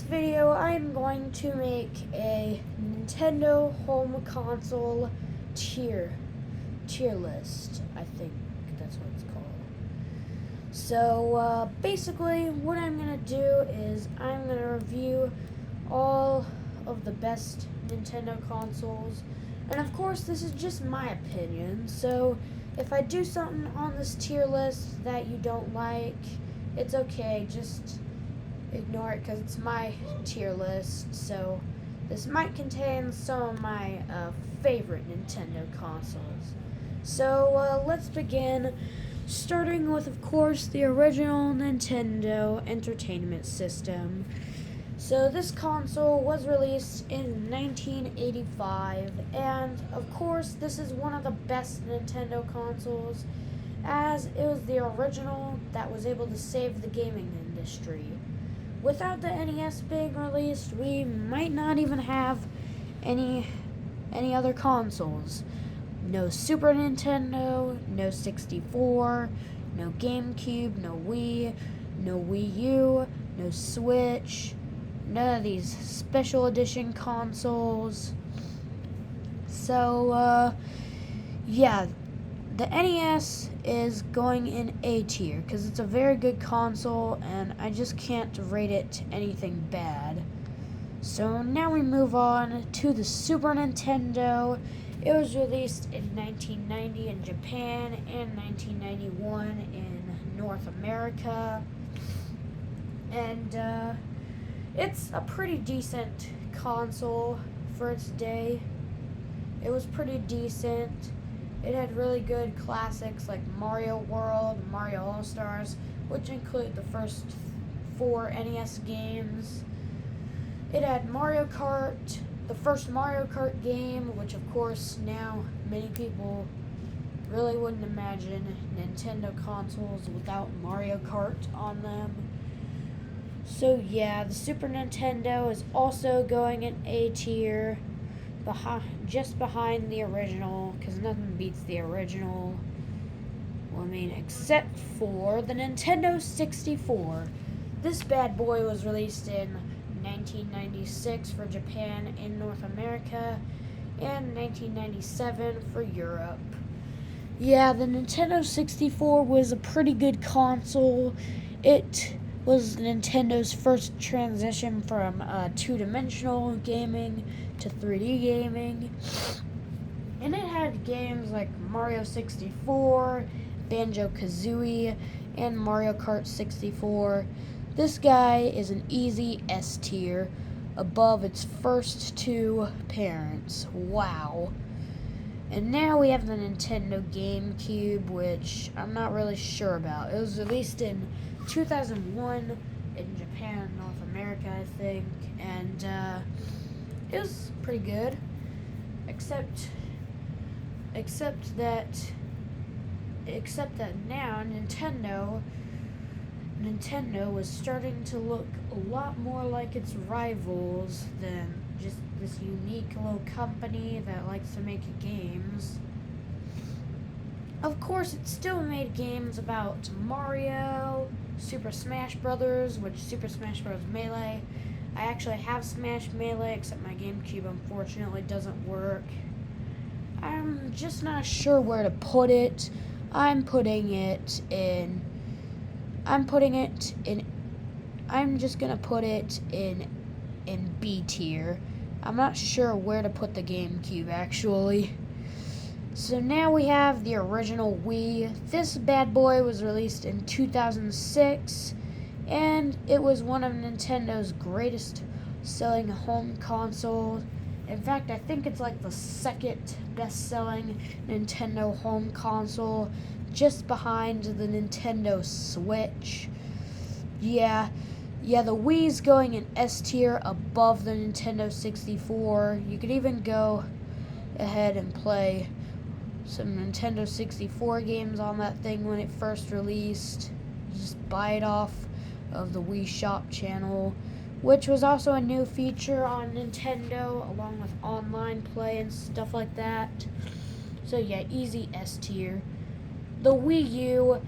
video, I'm going to make a Nintendo home console tier list. I think that's what it's called. So basically, what I'm gonna do is I'm gonna review all of the best Nintendo consoles, and of course, this is just my opinion. So if I do something on this tier list that you don't like, it's okay. Just ignore it because it's my tier list. So this might contain some of my favorite Nintendo consoles. So let's begin, starting with, of course, the original Nintendo Entertainment System. So this console was released in 1985, and of course this is one of the best Nintendo consoles, as it was the original that was able to save the gaming industry. Without the NES being released, we might not even have any other consoles. No Super Nintendo, no 64, no GameCube, no Wii, no Wii U, no Switch, none of these special edition consoles. So, yeah, the NES is going in A tier because it's a very good console and I just can't rate it anything bad. So now we move on to the Super Nintendo. It was released in 1990 in Japan and 1991 in North America. And it's a pretty decent console for its day. It was pretty decent. It had really good classics like Mario World, Mario All-Stars, which include the first 4 NES games. It had Mario Kart, the first Mario Kart game, which of course now many people really wouldn't imagine Nintendo consoles without Mario Kart on them. So yeah, the Super Nintendo is also going in A tier, just behind the original, because nothing beats the original. Well, I mean, except for the Nintendo 64. This bad boy was released in 1996 for Japan and North America, and 1997 for Europe. Yeah, the Nintendo 64 was a pretty good console. It was Nintendo's first transition from two-dimensional gaming to 3D gaming. And it had games like Mario 64, Banjo-Kazooie, and Mario Kart 64. This guy is an easy S tier, above its first 2 parents. Wow. And now we have the Nintendo GameCube, which I'm not really sure about. It was released in 2001 in Japan and North America, I think, and it was pretty good, except that now Nintendo was starting to look a lot more like its rivals than just this unique little company that likes to make games. Of course, it still made games about Mario, Super Smash Brothers, which Super Smash Bros. Melee. I actually have Smash Melee, except my GameCube unfortunately doesn't work. I'm just not sure where to put it. I'm just gonna put it in B tier. I'm not sure where to put the GameCube actually. So now we have the original Wii. This bad boy was released in 2006, and it was one of Nintendo's greatest selling home consoles. In fact, I think it's like the second best selling Nintendo home console, just behind the Nintendo Switch. Yeah, the Wii's going in S tier above the Nintendo 64. You could even go ahead and play some Nintendo 64 games on that thing when it first released. Just buy it off of the Wii Shop channel, which was also a new feature on Nintendo, along with online play and stuff like that. So yeah, easy S tier. The Wii U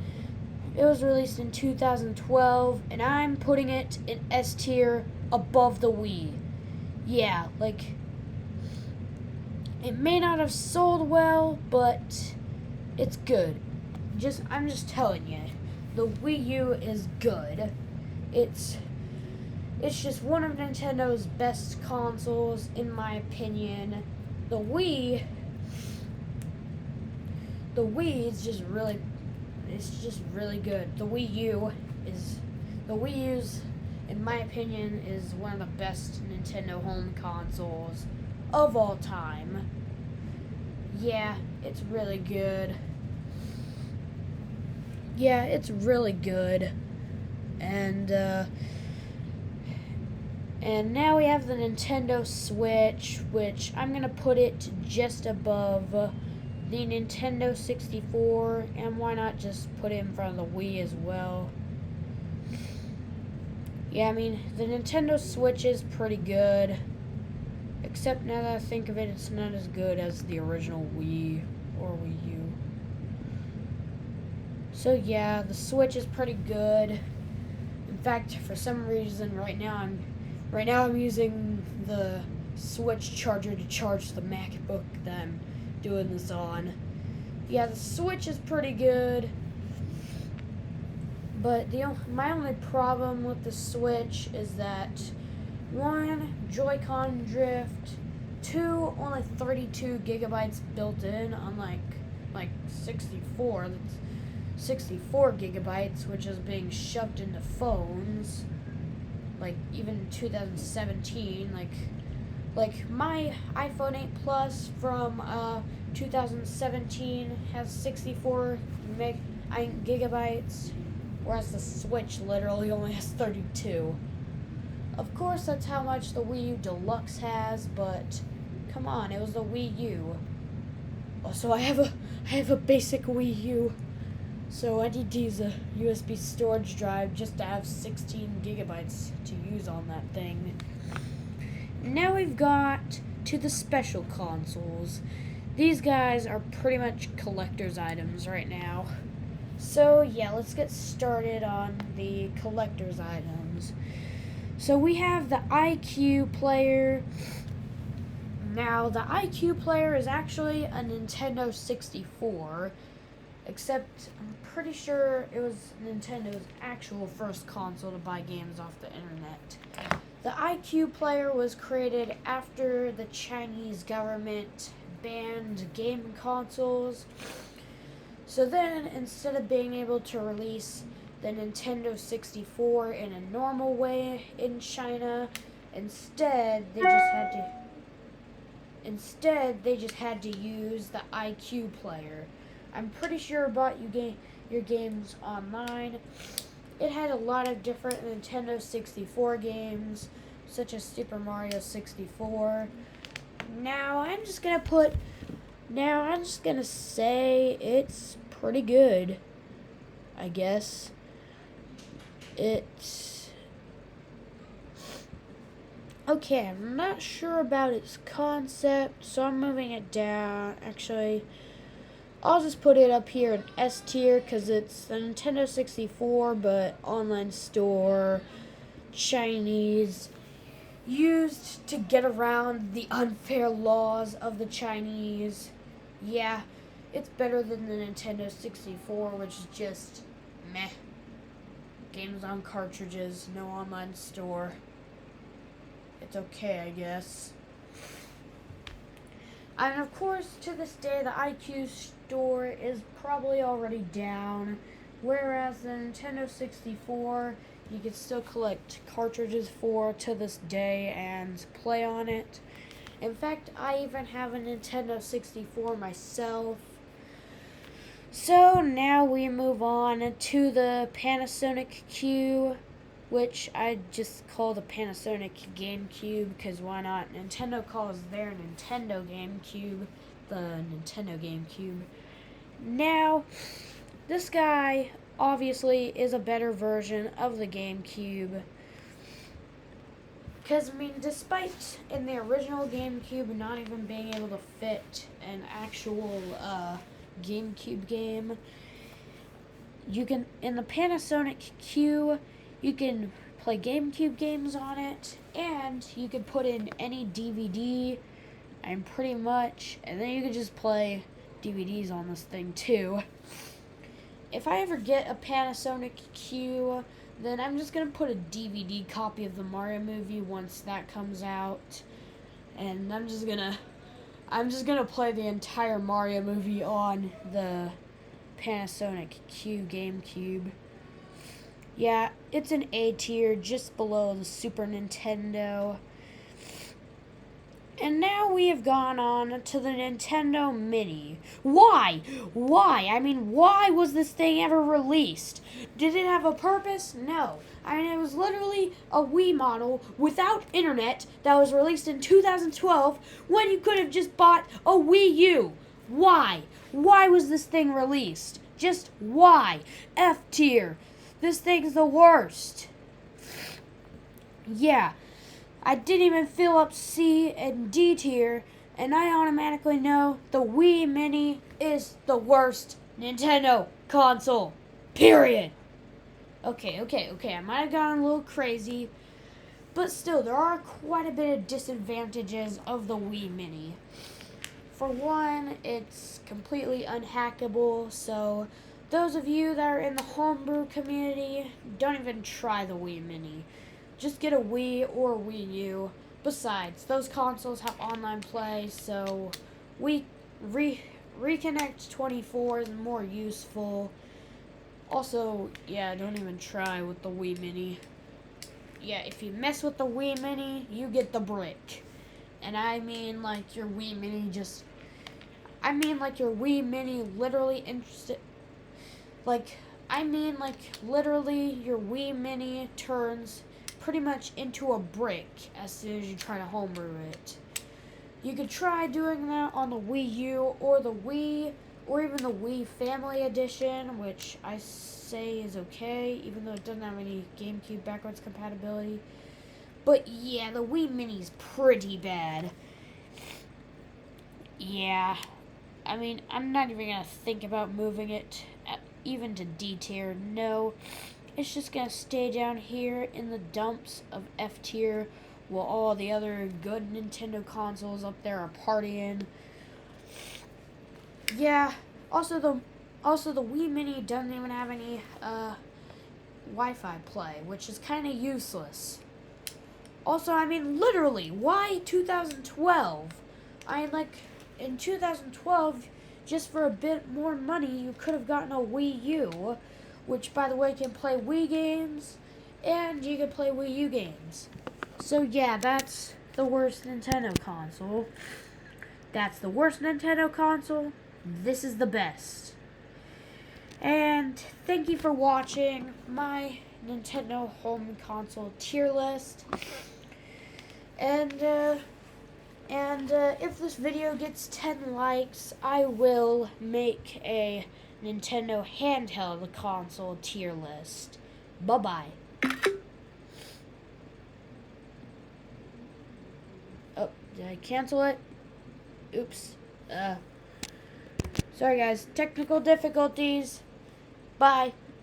It was released in 2012, and I'm putting it in S tier above the Wii. Yeah, like, it may not have sold well, but it's good. I'm just telling you, the Wii U is good. It's just one of Nintendo's best consoles, in my opinion. The Wii is just really, it's just really good. The Wii U's, in my opinion, is one of the best Nintendo home consoles of all time. Yeah, it's really good. Yeah, it's really good. And now we have the Nintendo Switch, which I'm going to put it just above the Nintendo 64, and why not just put it in front of the Wii as well. Yeah, I mean, the Nintendo Switch is pretty good, except now that I think of it, it's not as good as the original Wii or Wii U. So yeah, the Switch is pretty good. In fact, for some reason, right now I'm using the Switch charger to charge the MacBook that I'm doing this on. Yeah, the Switch is pretty good, but my only problem with the Switch is that 1, Joy-Con drift, 2, only 32 gigabytes built in, unlike 64. That's 64 gigabytes, which is being shoved into phones. Like, even in 2017, like my iPhone 8 Plus from 2017 has 64 gigabytes, whereas the Switch literally only has 32. Of course, that's how much the Wii U Deluxe has, but come on, it was the Wii U. Also, I have a basic Wii U, so I need to use a USB storage drive just to have 16 gigabytes to use on that thing. Now we've got to the special consoles. These guys are pretty much collector's items right now. So yeah, let's get started on the collector's items. So we have the IQ player. Now the IQ player is actually a Nintendo 64, except I'm pretty sure it was Nintendo's actual first console to buy games off the internet. The IQ player was created after the Chinese government banned game consoles. So then, instead of being able to release the Nintendo 64 in a normal way in China, instead they just had to use the IQ player. I'm pretty sure I bought your games online. It had a lot of different Nintendo 64 games, such as Super Mario 64. Now I'm just gonna say it's pretty good, I guess. It's okay, I'm not sure about its concept, so I'm moving it down. Actually, I'll just put it up here in S tier because it's the Nintendo 64, but online store, Chinese, used to get around the unfair laws of the Chinese. Yeah, it's better than the Nintendo 64, which is just meh. Games on cartridges, no online store. It's okay, I guess. And of course, to this day, the IQ store is probably already down, whereas the Nintendo 64, you can still collect cartridges for to this day and play on it. In fact, I even have a Nintendo 64 myself. So now we move on to the Panasonic Q, which I just call the Panasonic GameCube, because why not? Nintendo calls their Nintendo GameCube the Nintendo GameCube. Now, this guy obviously is a better version of the GameCube, because, I mean, despite in the original GameCube not even being able to fit an actual GameCube game, You can, in the Panasonic Q, you can play GameCube games on it, and you can put in any DVD, and pretty much, and then you can just play DVDs on this thing too. If I ever get a Panasonic Q, then I'm just gonna put a DVD copy of the Mario movie once that comes out, and I'm just gonna play the entire Mario movie on the Panasonic Q GameCube. Yeah, it's an A tier, just below the Super Nintendo. And now we have gone on to the Nintendo Mini. Why? Why? I mean, why was this thing ever released? Did it have a purpose? No. I mean, it was literally a Wii model without internet that was released in 2012 when you could have just bought a Wii U. Why? Why was this thing released? Just why? F tier. This thing's the worst. Yeah. I didn't even fill up C and D tier, and I automatically know the Wii Mini is the worst Nintendo console. Period. Okay, I might have gone a little crazy, but still, there are quite a bit of disadvantages of the Wii Mini. For one, it's completely unhackable, so those of you that are in the homebrew community, don't even try the Wii Mini. Just get a Wii or a Wii U. Besides, those consoles have online play, so Reconnect 24 is more useful. Also, yeah, don't even try with the Wii Mini. Yeah, if you mess with the Wii Mini, you get the brick. And I mean like your Wii Mini literally literally your Wii Mini turns pretty much into a brick as soon as you try to homebrew it. You could try doing that on the Wii U or the Wii, or even the Wii Family Edition, which I say is okay, even though it doesn't have any GameCube backwards compatibility. But yeah, the Wii Mini's pretty bad. Yeah, I mean, I'm not even gonna think about moving it even to D tier. No. It's just going to stay down here in the dumps of F tier while all the other good Nintendo consoles up there are partying. Yeah, also the Wii Mini doesn't even have any Wi-Fi play, which is kind of useless. Also, I mean, literally, why 2012? In 2012, just for a bit more money, you could have gotten a Wii U, which, by the way, can play Wii games, and you can play Wii U games. So, yeah, that's the worst Nintendo console. That's the worst Nintendo console. This is the best. And thank you for watching my Nintendo home console tier list. And if this video gets 10 likes, I will make a Nintendo handheld console tier list. Bye-bye. Oh, did I cancel it? Oops. Sorry guys, technical difficulties. Bye.